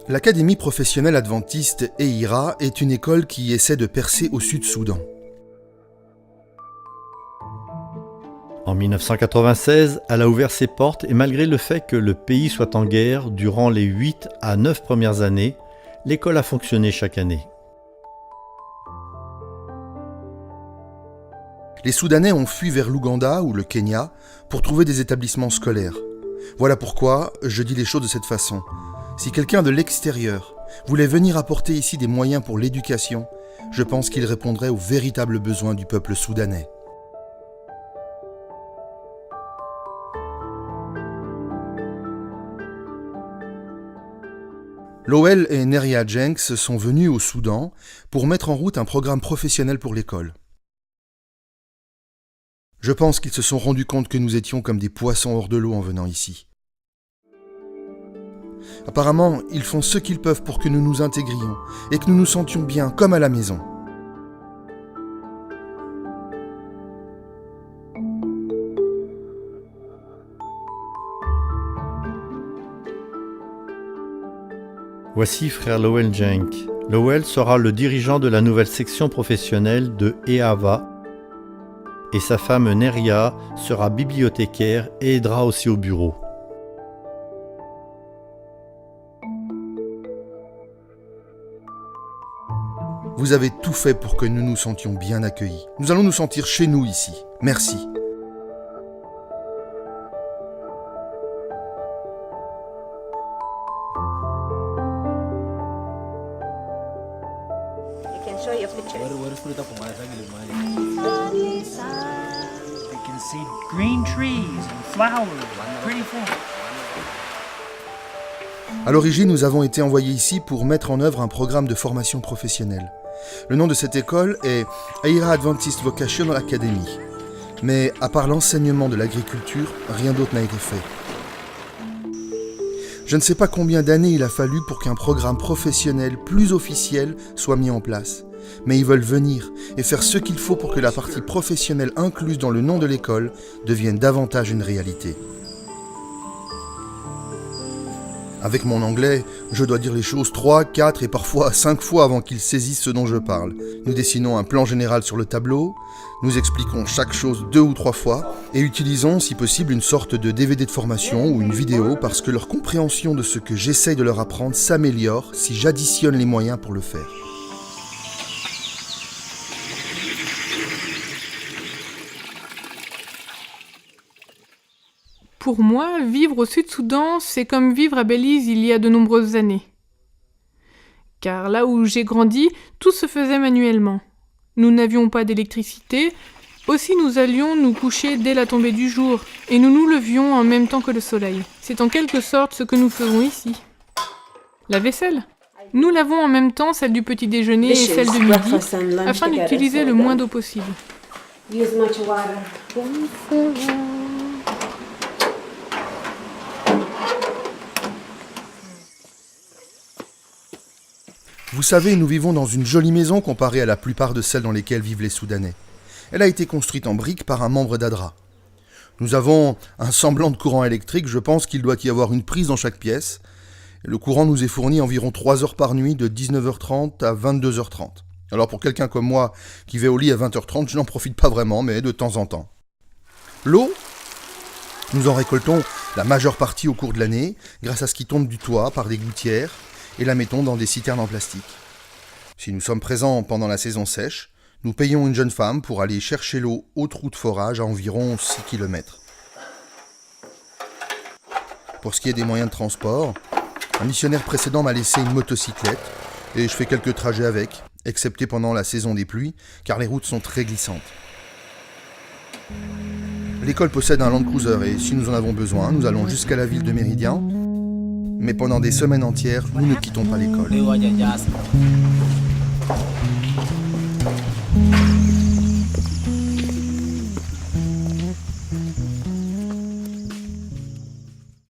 L'Académie professionnelle adventiste EIRA est une école qui essaie de percer au Sud-Soudan. En 1996, elle a ouvert ses portes et malgré le fait que le pays soit en guerre durant les 8 à 9 premières années, l'école a fonctionné chaque année. Les Soudanais ont fui vers l'Ouganda ou le Kenya pour trouver des établissements scolaires. Voilà pourquoi je dis les choses de cette façon. Si quelqu'un de l'extérieur voulait venir apporter ici des moyens pour l'éducation, je pense qu'il répondrait aux véritables besoins du peuple soudanais. Lowell et Neria Jenks sont venus au Soudan pour mettre en route un programme professionnel pour l'école. Je pense qu'ils se sont rendus compte que nous étions comme des poissons hors de l'eau en venant ici. Apparemment, ils font ce qu'ils peuvent pour que nous nous intégrions et que nous nous sentions bien, comme à la maison. Voici frère Lowell Jenk. Lowell sera le dirigeant de la nouvelle section professionnelle de EAVA et sa femme Neria sera bibliothécaire et aidera aussi au bureau. Vous avez tout fait pour que nous nous sentions bien accueillis. Nous allons nous sentir chez nous ici. Merci. You can see green trees and flowers, pretty things. À l'origine, nous avons été envoyés ici pour mettre en œuvre un programme de formation professionnelle. Le nom de cette école est EIRA Adventist Vocational Academy. Mais à part l'enseignement de l'agriculture, rien d'autre n'a été fait. Je ne sais pas combien d'années il a fallu pour qu'un programme professionnel plus officiel soit mis en place. Mais ils veulent venir et faire ce qu'il faut pour que la partie professionnelle incluse dans le nom de l'école devienne davantage une réalité. Avec mon anglais, je dois dire les choses 3, 4 et parfois 5 fois avant qu'ils saisissent ce dont je parle. Nous dessinons un plan général sur le tableau, nous expliquons chaque chose 2 ou 3 fois et utilisons si possible une sorte de DVD de formation ou une vidéo parce que leur compréhension de ce que j'essaye de leur apprendre s'améliore si j'additionne les moyens pour le faire. Pour moi, vivre au Sud-Soudan, c'est comme vivre à Belize il y a de nombreuses années. Car là où j'ai grandi, tout se faisait manuellement. Nous n'avions pas d'électricité, aussi nous allions nous coucher dès la tombée du jour, et nous nous levions en même temps que le soleil. C'est en quelque sorte ce que nous faisons ici. La vaisselle. Nous lavons en même temps celle du petit déjeuner et celle de midi, afin d'utiliser le moins d'eau possible. Vous savez, nous vivons dans une jolie maison comparée à la plupart de celles dans lesquelles vivent les Soudanais. Elle a été construite en briques par un membre d'ADRA. Nous avons un semblant de courant électrique, je pense qu'il doit y avoir une prise dans chaque pièce. Le courant nous est fourni environ 3 heures par nuit de 19h30 à 22h30. Alors pour quelqu'un comme moi qui va au lit à 20h30, je n'en profite pas vraiment, mais de temps en temps. L'eau, nous en récoltons la majeure partie au cours de l'année, grâce à ce qui tombe du toit par des gouttières, et la mettons dans des citernes en plastique. Si nous sommes présents pendant la saison sèche, nous payons une jeune femme pour aller chercher l'eau au trou de forage à environ 6 km. Pour ce qui est des moyens de transport, un missionnaire précédent m'a laissé une motocyclette et je fais quelques trajets avec, excepté pendant la saison des pluies, car les routes sont très glissantes. L'école possède un Land Cruiser et si nous en avons besoin, nous allons jusqu'à la ville de Méridian. Mais pendant des semaines entières, nous ne quittons pas l'école.